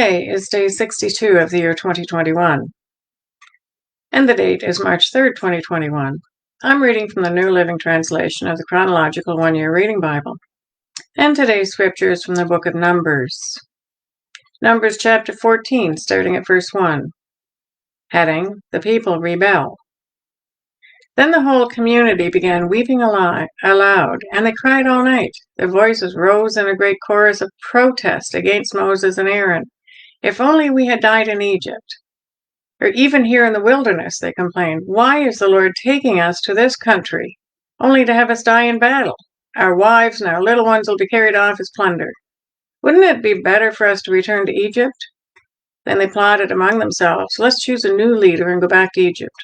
Today is day 62 of the year 2021, and the date is March 3rd, 2021. I'm reading from the New Living Translation of the Chronological One-Year Reading Bible, and today's scripture is from the book of Numbers. Numbers chapter 14, starting at verse 1. Heading, The People Rebel. Then the whole community began weeping aloud, and they cried all night. Their voices rose in a great chorus of protest against Moses and Aaron. If only we had died in Egypt. Or even here in the wilderness, they complained. Why is the Lord taking us to this country, only to have us die in battle? Our wives and our little ones will be carried off as plunder. Wouldn't it be better for us to return to Egypt? Then they plotted among themselves, let's choose a new leader and go back to Egypt.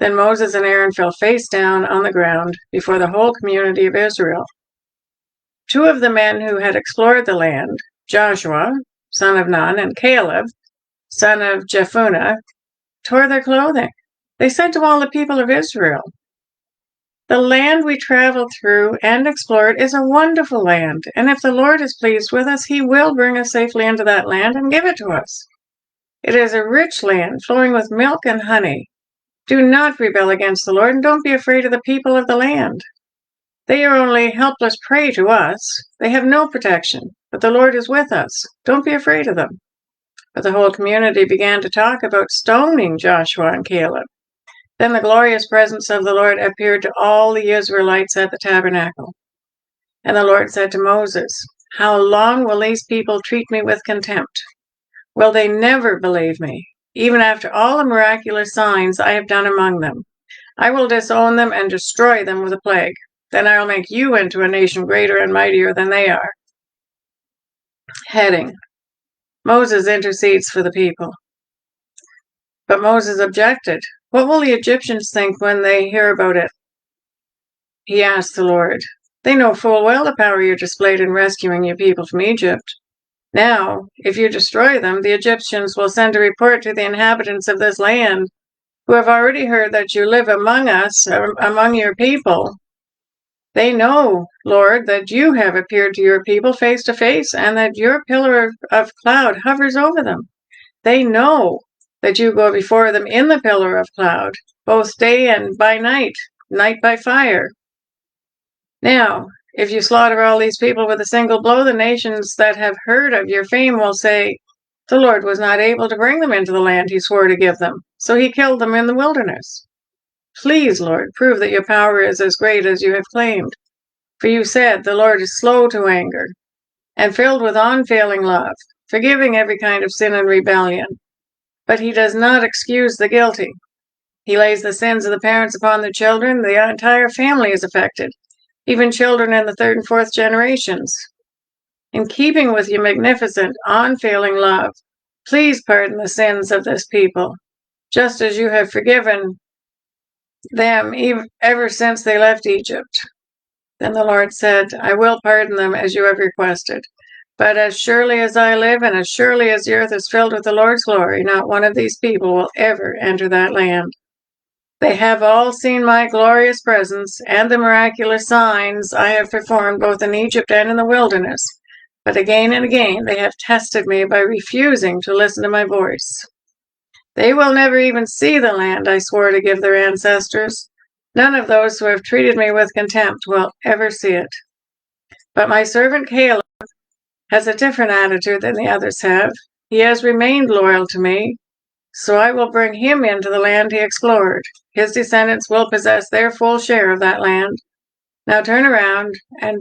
Then Moses and Aaron fell face down on the ground before the whole community of Israel. Two of the men who had explored the land, Joshua, son of Nun, and Caleb, son of Jephunneh, tore their clothing. They said to all the people of Israel, the land we traveled through and explored is a wonderful land, and if the Lord is pleased with us, he will bring us safely into that land and give it to us. It is a rich land flowing with milk and honey. Do not rebel against the Lord, and don't be afraid of the people of the land. They are only helpless prey to us. They have no protection, but the Lord is with us. Don't be afraid of them. But the whole community began to talk about stoning Joshua and Caleb. Then the glorious presence of the Lord appeared to all the Israelites at the tabernacle. And the Lord said to Moses, how long will these people treat me with contempt? Will they never believe me? Even after all the miraculous signs I have done among them, I will disown them and destroy them with a plague. Then I will make you into a nation greater and mightier than they are. Heading, Moses intercedes for the people. But Moses objected. What will the Egyptians think when they hear about it? He asked the Lord. They know full well the power you displayed in rescuing your people from Egypt. Now, if you destroy them, the Egyptians will send a report to the inhabitants of this land, who have already heard that you live among us, among your people. They know, Lord, that you have appeared to your people face to face, and that your pillar of cloud hovers over them. They know that you go before them in the pillar of cloud, both day and by night, night by fire. Now, if you slaughter all these people with a single blow, the nations that have heard of your fame will say, the Lord was not able to bring them into the land he swore to give them, so he killed them in the wilderness. Please, Lord, prove that your power is as great as you have claimed. For you said, the Lord is slow to anger, and filled with unfailing love, forgiving every kind of sin and rebellion. But he does not excuse the guilty. He lays the sins of the parents upon the children. The entire family is affected, even children in the third and fourth generations. In keeping with your magnificent, unfailing love, please pardon the sins of this people, just as you have forgiven them ever since they left Egypt. Then the Lord said, I will pardon them as you have requested. But as surely as I live, and as surely as the earth is filled with the Lord's glory, not one of these people will ever enter that land. They have all seen my glorious presence and the miraculous signs I have performed both in Egypt and in the wilderness. But again and again they have tested me by refusing to listen to my voice. They will never even see the land I swore to give their ancestors. None of those who have treated me with contempt will ever see it. But my servant Caleb has a different attitude than the others have. He has remained loyal to me, so I will bring him into the land he explored. His descendants will possess their full share of that land. Now turn around and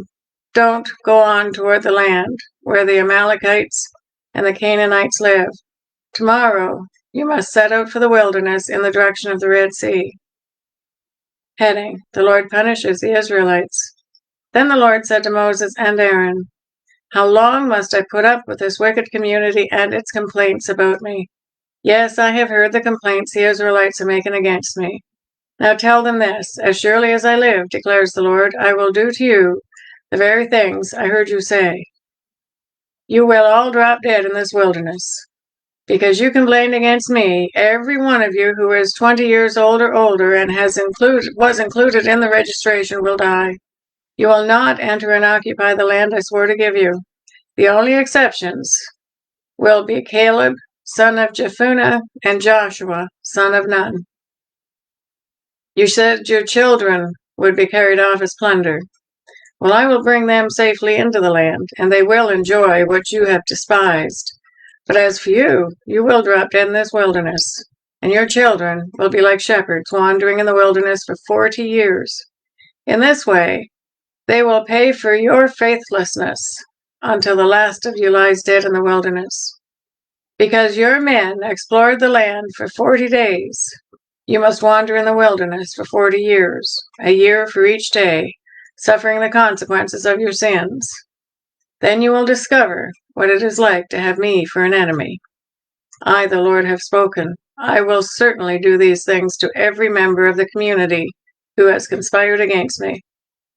don't go on toward the land where the Amalekites and the Canaanites live. Tomorrow you must set out for the wilderness in the direction of the Red Sea. Heading, the Lord punishes the Israelites. Then the Lord said to Moses and Aaron, how long must I put up with this wicked community and its complaints about me? Yes, I have heard the complaints the Israelites are making against me. Now tell them this, as surely as I live, declares the Lord, I will do to you the very things I heard you say. You will all drop dead in this wilderness. Because you complained against me, every one of you who is 20 years old or older and was included in the registration will die. You will not enter and occupy the land I swore to give you. The only exceptions will be Caleb, son of Jephunneh, and Joshua, son of Nun. You said your children would be carried off as plunder. Well, I will bring them safely into the land, and they will enjoy what you have despised. But as for you, you will drop dead in this wilderness, and your children will be like shepherds wandering in the wilderness for 40 years. In this way, they will pay for your faithlessness until the last of you lies dead in the wilderness. Because your men explored the land for 40 days, you must wander in the wilderness for 40 years, a year for each day, suffering the consequences of your sins. Then you will discover what it is like to have me for an enemy. I, the Lord, have spoken. I will certainly do these things to every member of the community who has conspired against me.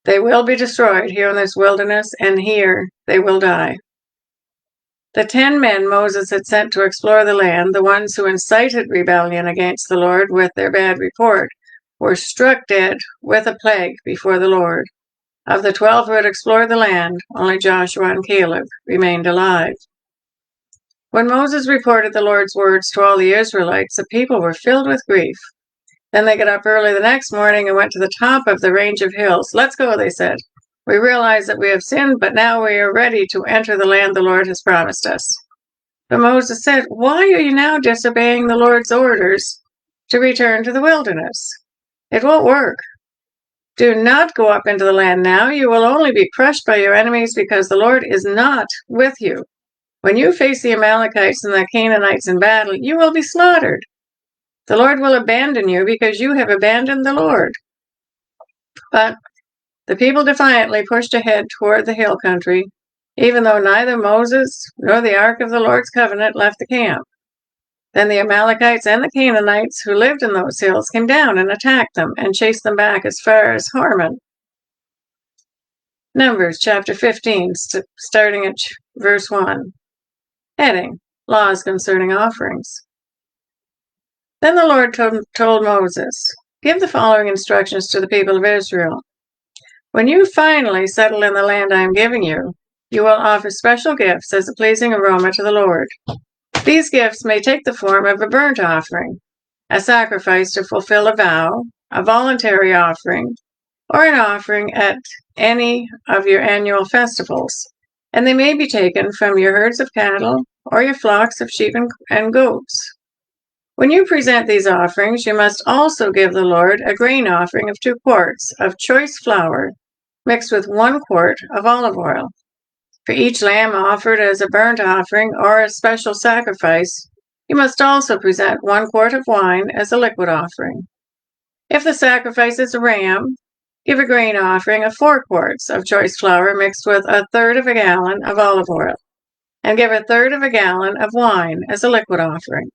They will be destroyed here in this wilderness, and here they will die. The 10 men Moses had sent to explore the land, the ones who incited rebellion against the Lord with their bad report, were struck dead with a plague before the Lord. Of the 12 who had explored the land, only Joshua and Caleb remained alive. When Moses reported the Lord's words to all the Israelites, the people were filled with grief. Then they got up early the next morning and went to the top of the range of hills. Let's go, they said. We realize that we have sinned, but now we are ready to enter the land the Lord has promised us. But Moses said, why are you now disobeying the Lord's orders to return to the wilderness? It won't work. Do not go up into the land now. You will only be crushed by your enemies because the Lord is not with you. When you face the Amalekites and the Canaanites in battle, you will be slaughtered. The Lord will abandon you because you have abandoned the Lord. But the people defiantly pushed ahead toward the hill country, even though neither Moses nor the Ark of the Lord's covenant left the camp. Then the Amalekites and the Canaanites who lived in those hills came down and attacked them and chased them back as far as Hormon. Numbers chapter 15, starting at verse 1. Heading: Laws concerning offerings. Then the Lord told Moses, give the following instructions to the people of Israel. When you finally settle in the land I am giving you, you will offer special gifts as a pleasing aroma to the Lord. These gifts may take the form of a burnt offering, a sacrifice to fulfill a vow, a voluntary offering, or an offering at any of your annual festivals, and they may be taken from your herds of cattle or your flocks of sheep and goats. When you present these offerings, you must also give the Lord a grain offering of 2 quarts of choice flour mixed with 1 quart of olive oil. For each lamb offered as a burnt offering or a special sacrifice, you must also present 1 quart of wine as a liquid offering. If the sacrifice is a ram, give a grain offering of 4 quarts of choice flour mixed with 1/3 of a gallon of olive oil, and give 1/3 of a gallon of wine as a liquid offering.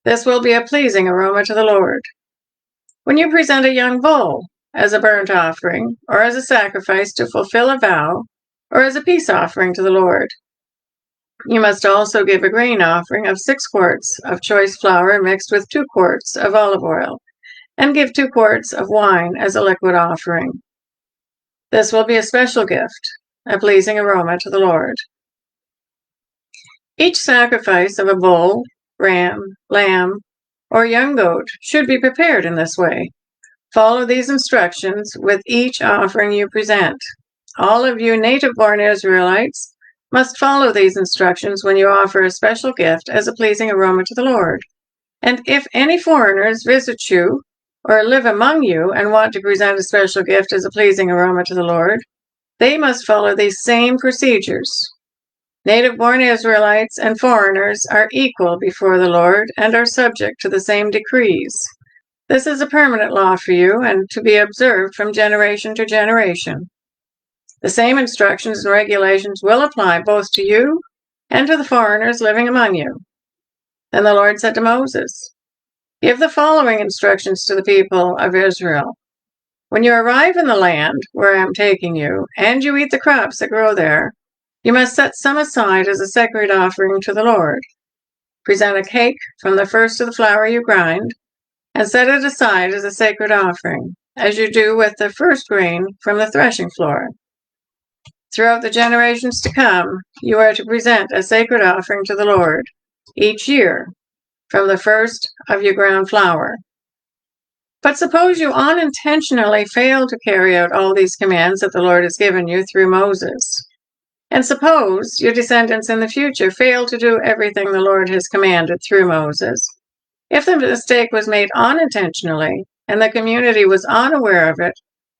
This will be a pleasing aroma to the Lord. When you present a young bull as a burnt offering, or as a sacrifice to fulfill a vow, or as a peace offering to the Lord, you must also give a grain offering of 6 quarts of choice flour mixed with 2 quarts of olive oil, and give 2 quarts of wine as a liquid offering. This will be a special gift, a pleasing aroma to the Lord. Each sacrifice of a bull, ram, lamb, or young goat should be prepared in this way. Follow these instructions with each offering you present. All of you native-born Israelites must follow these instructions when you offer a special gift as a pleasing aroma to the Lord. And if any foreigners visit you or live among you and want to present a special gift as a pleasing aroma to the Lord, they must follow these same procedures. Native-born Israelites and foreigners are equal before the Lord and are subject to the same decrees. This is a permanent law for you and to be observed from generation to generation. The same instructions and regulations will apply both to you and to the foreigners living among you. Then the Lord said to Moses, give the following instructions to the people of Israel. When you arrive in the land where I am taking you, and you eat the crops that grow there, you must set some aside as a sacred offering to the Lord. Present a cake from the first of the flour you grind, and set it aside as a sacred offering, as you do with the first grain from the threshing floor. Throughout the generations to come, you are to present a sacred offering to the Lord each year from the first of your ground flour. But suppose you unintentionally fail to carry out all these commands that the Lord has given you through Moses. And suppose your descendants in the future fail to do everything the Lord has commanded through Moses. If the mistake was made unintentionally and the community was unaware of it,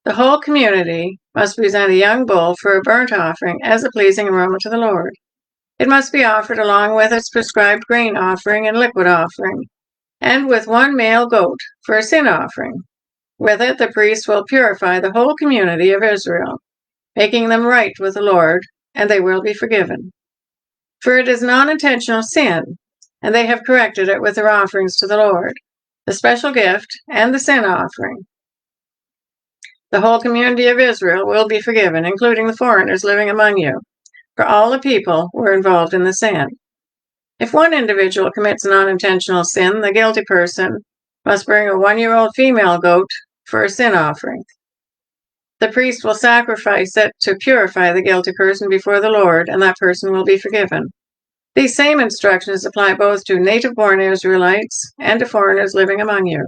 the whole community must present a young bull for a burnt offering as a pleasing aroma to the Lord. It must be offered along with its prescribed grain offering and liquid offering, and with one male goat for a sin offering. With it, the priest will purify the whole community of Israel, making them right with the Lord, and they will be forgiven. For it is an unintentional sin, and they have corrected it with their offerings to the Lord, the special gift, and the sin offering. The whole community of Israel will be forgiven, including the foreigners living among you, for all the people were involved in the sin. If one individual commits an unintentional sin, the guilty person must bring a 1-year-old female goat for a sin offering. The priest will sacrifice it to purify the guilty person before the Lord, and that person will be forgiven. These same instructions apply both to native-born Israelites and to foreigners living among you.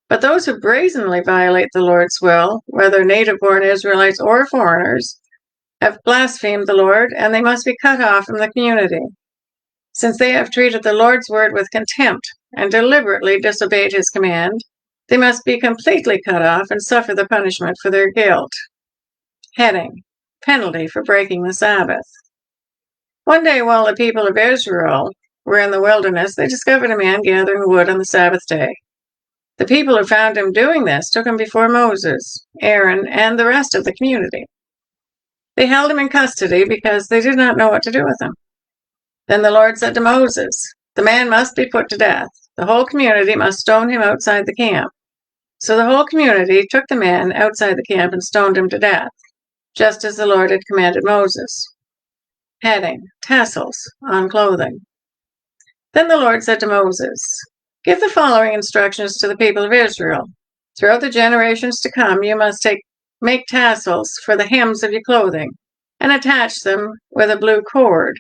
But those who brazenly violate the Lord's will, whether native-born Israelites or foreigners, have blasphemed the Lord, and they must be cut off from the community. Since they have treated the Lord's word with contempt and deliberately disobeyed his command, they must be completely cut off and suffer the punishment for their guilt. Heading: Penalty for breaking the Sabbath. One day while the people of Israel were in the wilderness, they discovered a man gathering wood on the Sabbath day. The people who found him doing this took him before Moses, Aaron, and the rest of the community. They held him in custody because they did not know what to do with him. Then the Lord said to Moses, "The man must be put to death. The whole community must stone him outside the camp." So the whole community took the man outside the camp and stoned him to death, just as the Lord had commanded Moses. Heading: Tassels on clothing. Then the Lord said to Moses, "Give the following instructions to the people of Israel. Throughout the generations to come, you must make tassels for the hems of your clothing and attach them with a blue cord.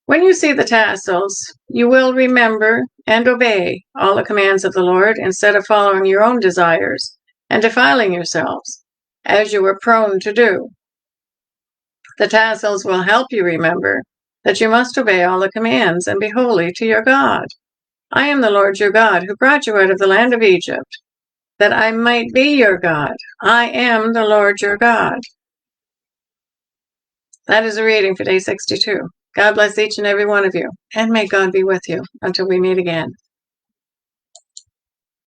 When you see the tassels, you will remember and obey all the commands of the Lord instead of following your own desires and defiling yourselves, as you were prone to do. The tassels will help you remember that you must obey all the commands and be holy to your God. I am the Lord your God who brought you out of the land of Egypt, that I might be your God. I am the Lord your God." That is a reading for day 62. God bless each and every one of you, and may God be with you until we meet again.